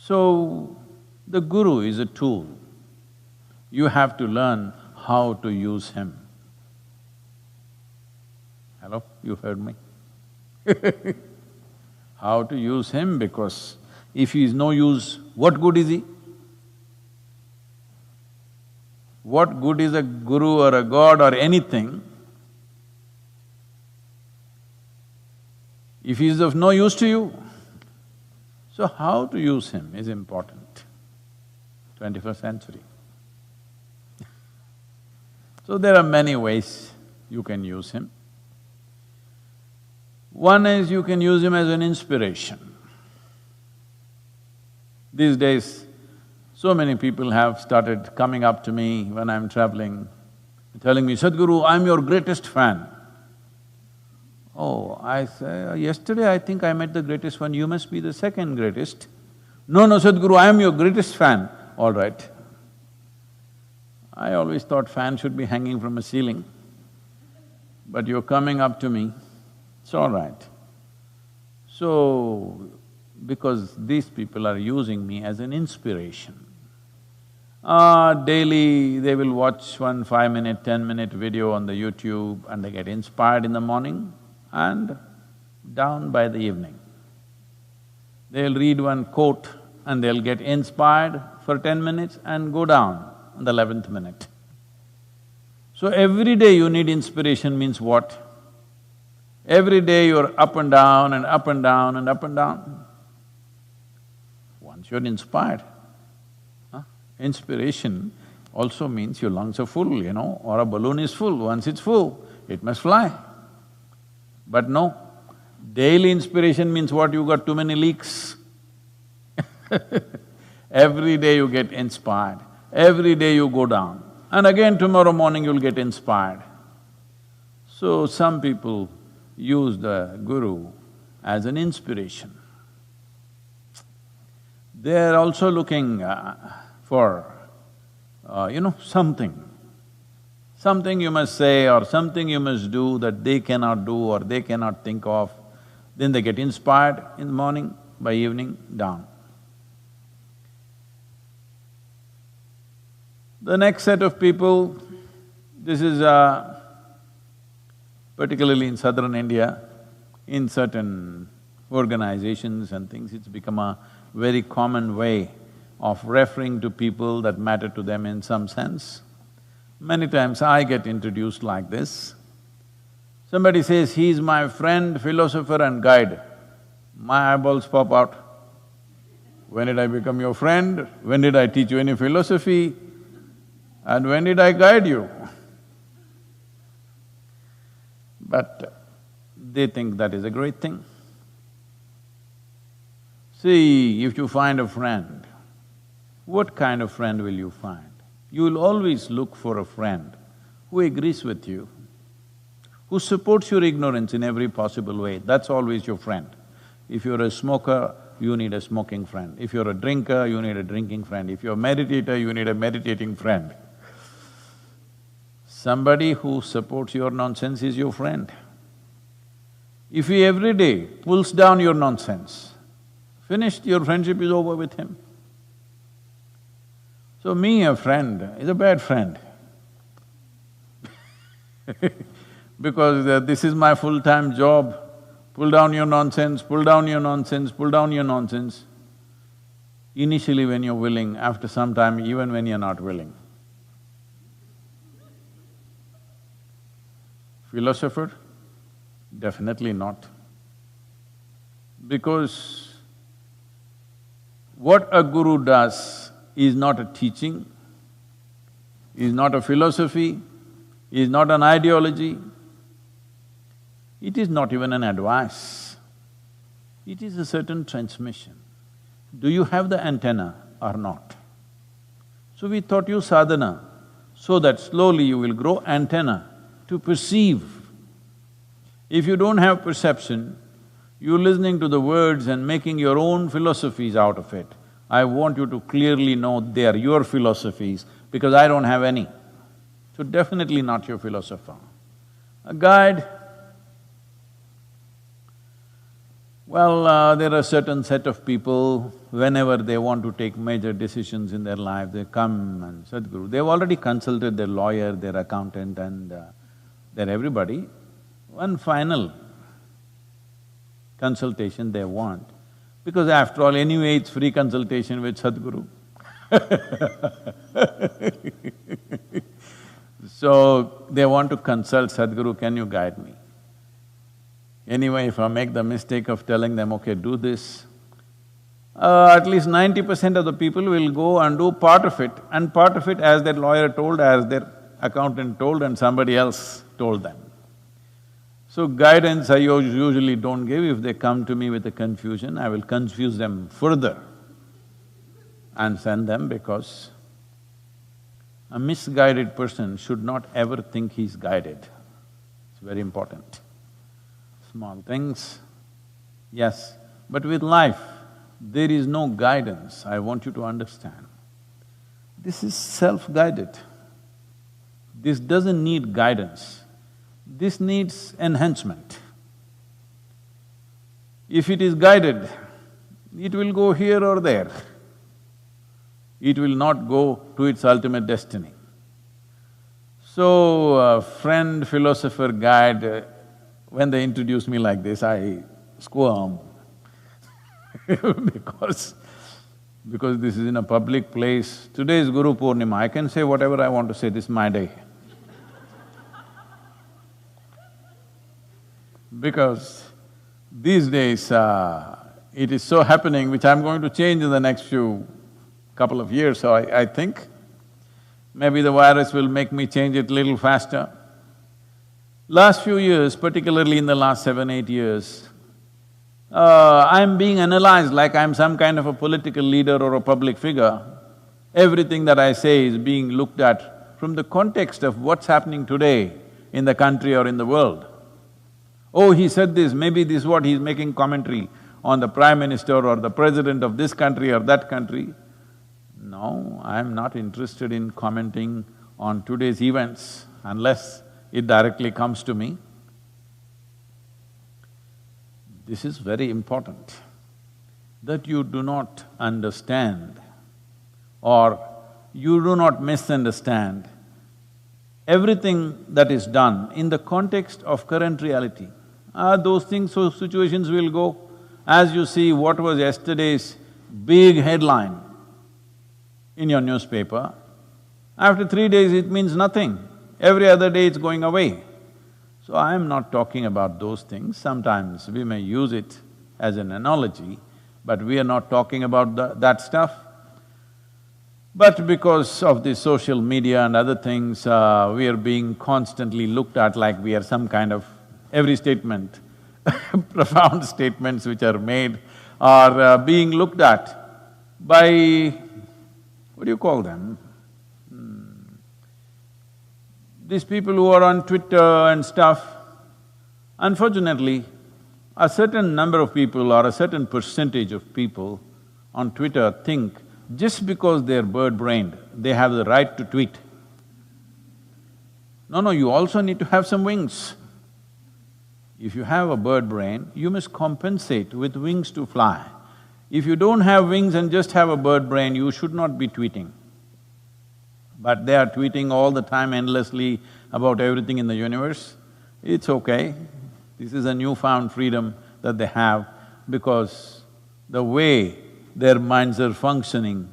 So, the guru is a tool. You have to learn how to use him. Hello, you heard me? How to use him, because if he is no use, what good is he? What good is a guru or a god or anything if he is of no use to you? So how to use him is important, 21st century. So there are many ways you can use him. One is you can use him as an inspiration. These days, so many people have started coming up to me when I'm traveling, telling me, "Sadhguru, I'm your greatest fan." Oh, I say, "Yesterday I think I met the greatest one, you must be the second greatest." "No, no, Sadhguru, I am your greatest fan." "All right." I always thought fan should be hanging from a ceiling, but you're coming up to me, it's all right. So, because these people are using me as an inspiration. Daily they will watch one 5-minute, 10-minute video on the YouTube and they get inspired in the morning and down by the evening. They'll read one quote and they'll get inspired for 10 minutes and go down on the 11th minute. So every day you need inspiration means what? Every day you're up and down and up and down and up and down. Once you're inspired, inspiration also means your lungs are full, you know, or a balloon is full. Once it's full, it must fly. But no, daily inspiration means what? You got too many leaks. Every day you get inspired, every day you go down, and again tomorrow morning you'll get inspired. So some people use the guru as an inspiration. They're also looking for, something you must say or something you must do that they cannot do or they cannot think of. Then they get inspired in the morning, by evening, down. The next set of people, this is particularly in southern India, in certain organizations and things, it's become a very common way of referring to people that matter to them in some sense. Many times I get introduced like this. Somebody says, "He's my friend, philosopher and guide." My eyeballs pop out. When did I become your friend? When did I teach you any philosophy? And when did I guide you? But they think that is a great thing. See, if you find a friend, what kind of friend will you find? You will always look for a friend who agrees with you, who supports your ignorance in every possible way, that's always your friend. If you're a smoker, you need a smoking friend. If you're a drinker, you need a drinking friend. If you're a meditator, you need a meditating friend. Somebody who supports your nonsense is your friend. If he every day pulls down your nonsense, finished, your friendship is over with him. So me, a friend, is a bad friend because this is my full-time job, pull down your nonsense, pull down your nonsense, pull down your nonsense. Initially when you're willing, after some time even when you're not willing. Philosopher? Definitely not. Because what a guru does is not a teaching, is not a philosophy, is not an ideology, it is not even an advice. It is a certain transmission. Do you have the antenna or not? So we taught you sadhana, so that slowly you will grow antenna to perceive. If you don't have perception, you're listening to the words and making your own philosophies out of it. I want you to clearly know they are your philosophies because I don't have any. So definitely not your philosopher. A guide, Well, there are a certain set of people, whenever they want to take major decisions in their life, they come and Sadhguru, they've already consulted their lawyer, their accountant and their everybody. One final consultation they want, because after all, anyway, it's free consultation with Sadhguru. So, they want to consult Sadhguru, can you guide me? Anyway, if I make the mistake of telling them, okay, do this, at least 90% of the people will go and do part of it, and part of it as their lawyer told, as their accountant told, and somebody else told them. So guidance I usually don't give. If they come to me with a confusion, I will confuse them further and send them, because a misguided person should not ever think he's guided. It's very important. Small things, yes, but with life, there is no guidance, I want you to understand. This is self-guided. This doesn't need guidance, this needs enhancement. If it is guided, it will go here or there. It will not go to its ultimate destiny. So, a friend, philosopher, guide, when they introduce me like this, I squirm because this is in a public place. Today is Guru Purnima, I can say whatever I want to say, this is my day. Because these days, it is so happening, which I'm going to change in the next couple of years, so I think maybe the virus will make me change it little faster. Last few years, particularly in the last 7, 8 years, I'm being analyzed like I'm some kind of a political leader or a public figure. Everything that I say is being looked at from the context of what's happening today in the country or in the world. Oh, he said this, maybe this is what he's making commentary on the Prime Minister or the President of this country or that country. No, I'm not interested in commenting on today's events unless it directly comes to me. This is very important, that you do not understand or you do not misunderstand everything that is done in the context of current reality. Those things, so situations will go. As you see, what was yesterday's big headline in your newspaper, after 3 days it means nothing. Every other day it's going away. So I am not talking about those things. Sometimes we may use it as an analogy, but we are not talking about that stuff. But because of the social media and other things, we are being constantly looked at like we are some kind of… every statement profound statements which are made are being looked at by… what do you call them? These people who are on Twitter and stuff, unfortunately, a certain number of people or a certain percentage of people on Twitter think just because they're bird-brained, they have the right to tweet. No, you also need to have some wings. If you have a bird brain, you must compensate with wings to fly. If you don't have wings and just have a bird brain, you should not be tweeting. But they are tweeting all the time endlessly about everything in the universe. It's okay. This is a newfound freedom that they have because the way their minds are functioning,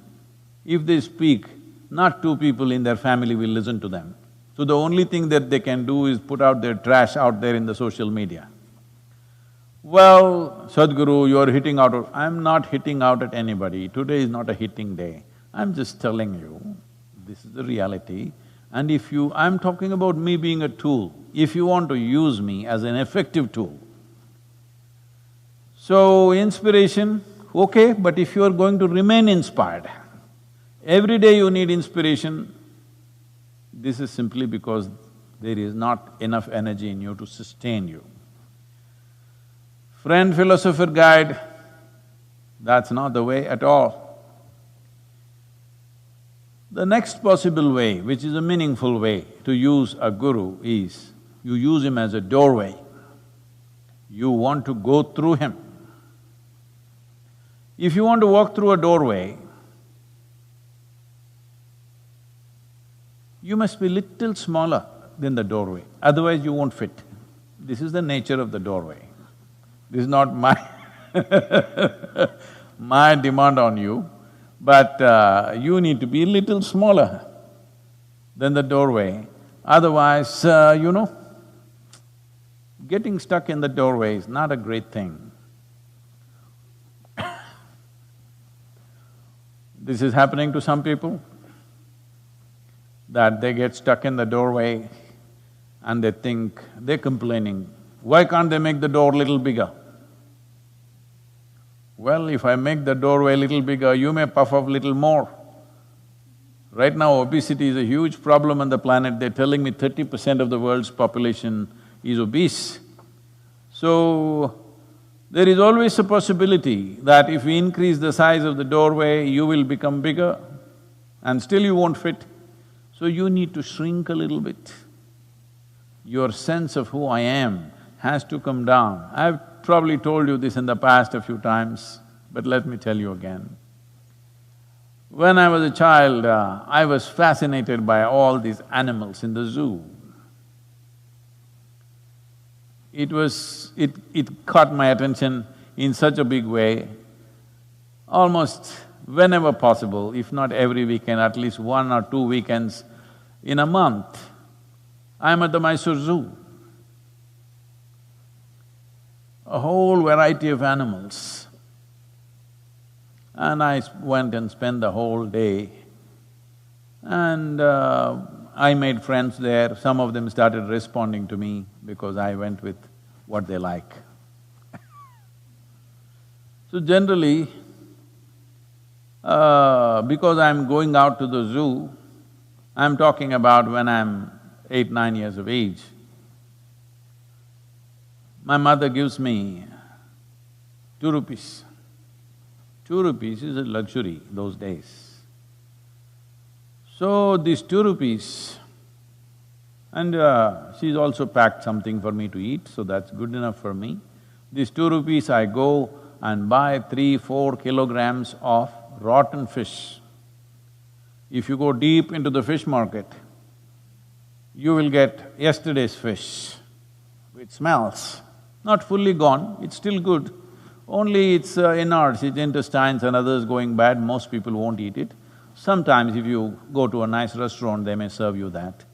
if they speak, not 2 people in their family will listen to them. So the only thing that they can do is put out their trash out there in the social media. Well, Sadhguru, you are hitting out… I'm not hitting out at anybody. Today is not a hitting day. I'm just telling you, this is the reality. And if you… I'm talking about me being a tool. If you want to use me as an effective tool. So, inspiration, okay, but if you are going to remain inspired, every day you need inspiration, this is simply because there is not enough energy in you to sustain you. Friend, philosopher, guide, that's not the way at all. The next possible way, which is a meaningful way to use a guru is, you use him as a doorway. You want to go through him. If you want to walk through a doorway, you must be little smaller than the doorway, otherwise you won't fit. This is the nature of the doorway. This is not my my demand on you, but you need to be little smaller than the doorway. Otherwise, getting stuck in the doorway is not a great thing. This is happening to some people, that they get stuck in the doorway and they think, they're complaining, why can't they make the door little bigger? Well, if I make the doorway little bigger, you may puff up little more. Right now, obesity is a huge problem on the planet. They're telling me 30% of the world's population is obese. So, there is always a possibility that if we increase the size of the doorway, you will become bigger and still you won't fit. So you need to shrink a little bit. Your sense of who I am has to come down. I've probably told you this in the past a few times, but let me tell you again. When I was a child, I was fascinated by all these animals in the zoo. It caught my attention in such a big way. Almost whenever possible, if not every weekend, at least 1 or 2 weekends in a month, I'm at the Mysore Zoo. A whole variety of animals. And I went and spent the whole day. And I made friends there. Some of them started responding to me because I went with what they like. So generally, because I'm going out to the zoo, I'm talking about when I'm 8, 9 years of age. My mother gives me 2 rupees. 2 rupees is a luxury those days. So these 2 rupees, and she's also packed something for me to eat, so that's good enough for me. These 2 rupees I go and buy 3-4 kilograms of rotten fish. If you go deep into the fish market, you will get yesterday's fish. It smells, not fully gone, it's still good. Only its innards, its intestines and others going bad, most people won't eat it. Sometimes if you go to a nice restaurant, they may serve you that.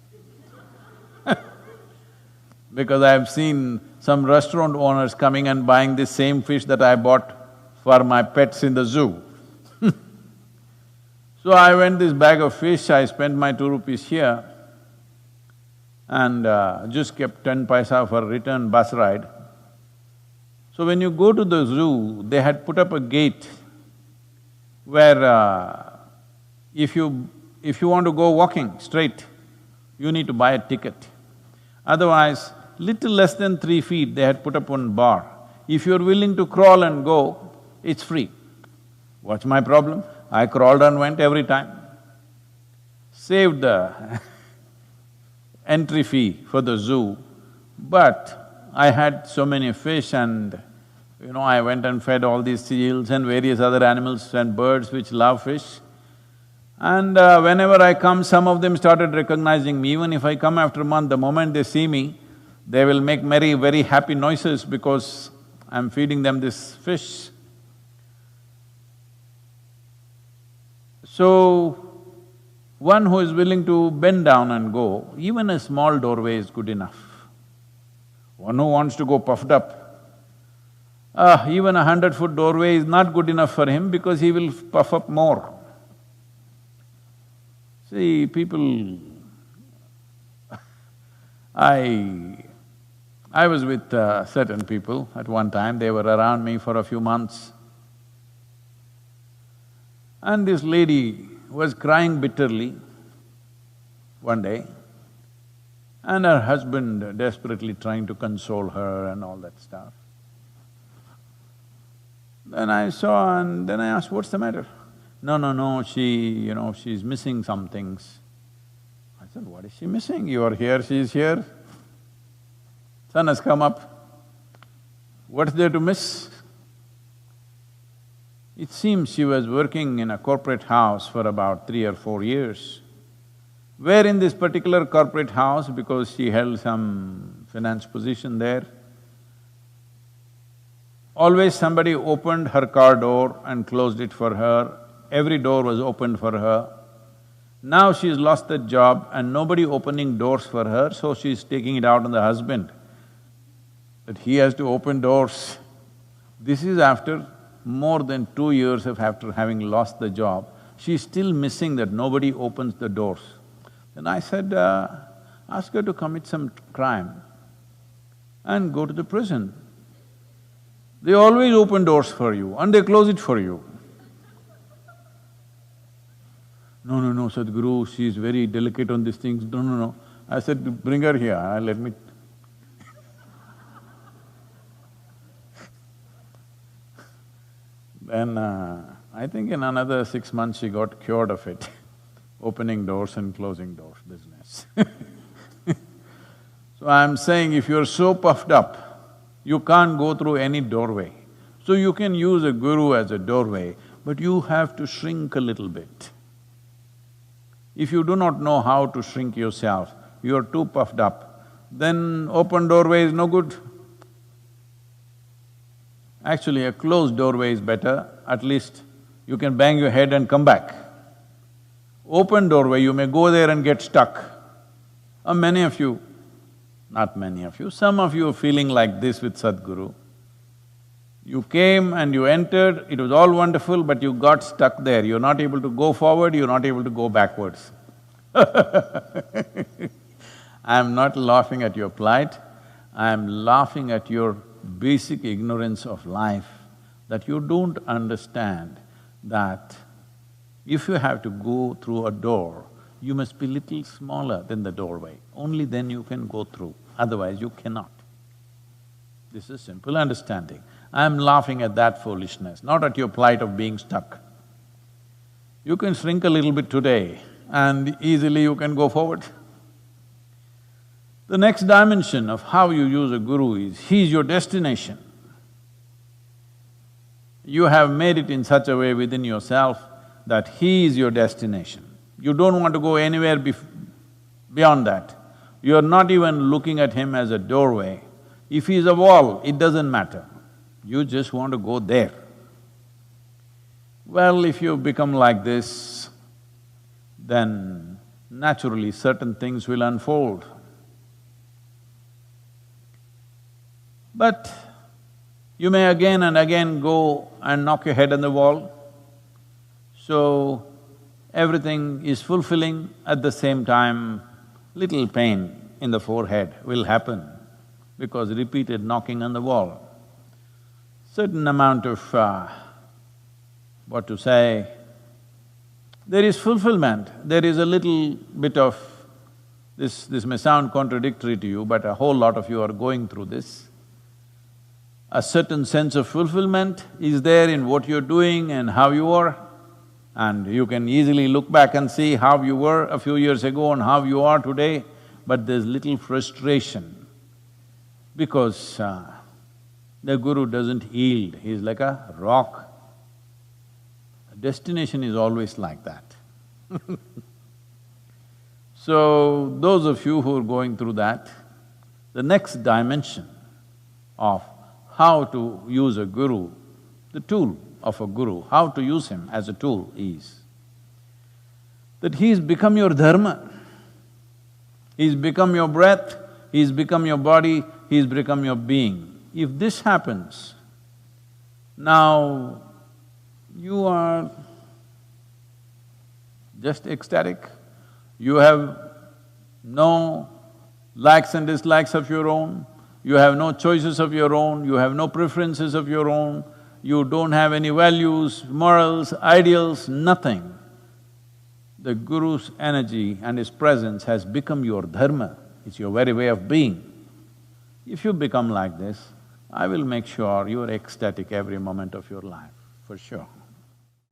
Because I've seen some restaurant owners coming and buying this same fish that I bought for my pets in the zoo. So I went this bag of fish, I spent my 2 rupees here and just kept 10 paisa for return bus ride. So when you go to the zoo, they had put up a gate where if you want to go walking straight, you need to buy a ticket. Otherwise, little less than 3 feet, they had put up one bar. If you're willing to crawl and go, it's free. What's my problem? I crawled and went every time. Saved the entry fee for the zoo, but I had so many fish and I went and fed all these seals and various other animals and birds which love fish. And whenever I come, some of them started recognizing me. Even if I come after a month, the moment they see me, they will make very happy noises because I'm feeding them this fish. So, one who is willing to bend down and go, even a small doorway is good enough. One who wants to go puffed up, even a 100-foot doorway is not good enough for him because he will puff up more. See, people… I was with certain people at one time, they were around me for a few months. And this lady was crying bitterly one day, and her husband desperately trying to console her and all that stuff. Then I saw and then I asked, what's the matter? No, she's missing some things. I said, what is she missing? You are here, she is here. Sun has come up. What's there to miss? It seems she was working in a corporate house for about 3 or 4 years. Where in this particular corporate house, because she held some finance position there, always somebody opened her car door and closed it for her, every door was opened for her. Now she's lost that job and nobody opening doors for her, so she's taking it out on the husband, that he has to open doors. This is after more than 2 years of after having lost the job, she's still missing that nobody opens the doors. Then I said, ask her to commit some crime and go to the prison. They always open doors for you and they close it for you. No, Sadhguru, she's very delicate on these things. No. I said, bring her here, let me… Then I think in another 6 months she got cured of it, opening doors and closing doors business. So I'm saying if you're so puffed up, you can't go through any doorway. So you can use a guru as a doorway, but you have to shrink a little bit. If you do not know how to shrink yourself, you're too puffed up, then open doorway is no good. Actually, a closed doorway is better, at least you can bang your head and come back. Open doorway, you may go there and get stuck. Many of you, not many of you, some of you are feeling like this with Sadhguru. You came and you entered, it was all wonderful, but you got stuck there. You're not able to go forward, you're not able to go backwards. I'm not laughing at your plight, I'm laughing at your basic ignorance of life, that you don't understand that if you have to go through a door, you must be little smaller than the doorway. Only then you can go through, otherwise you cannot. This is simple understanding. I'm laughing at that foolishness, not at your plight of being stuck. You can shrink a little bit today and easily you can go forward. The next dimension of how you use a guru is, he is your destination. You have made it in such a way within yourself that he is your destination. You don't want to go anywhere beyond that. You're not even looking at him as a doorway. If he's a wall, it doesn't matter. You just want to go there. Well, if you become like this, then naturally certain things will unfold. But you may again and again go and knock your head on the wall. So, everything is fulfilling, at the same time, little pain in the forehead will happen because repeated knocking on the wall. Certain amount of, there is fulfillment, there is a little bit of… This may sound contradictory to you, but a whole lot of you are going through this. A certain sense of fulfillment is there in what you're doing and how you are, and you can easily look back and see how you were a few years ago and how you are today, but there's little frustration because the guru doesn't yield, he's like a rock. Destination is always like that. So, those of you who are going through that, the next dimension of how to use a guru, the tool of a guru, how to use him as a tool is that he's become your dharma, he's become your breath, he's become your body, he's become your being. If this happens, now you are just ecstatic, you have no likes and dislikes of your own, you have no choices of your own, you have no preferences of your own, you don't have any values, morals, ideals, nothing. The Guru's energy and his presence has become your dharma, it's your very way of being. If you become like this, I will make sure you are ecstatic every moment of your life, for sure.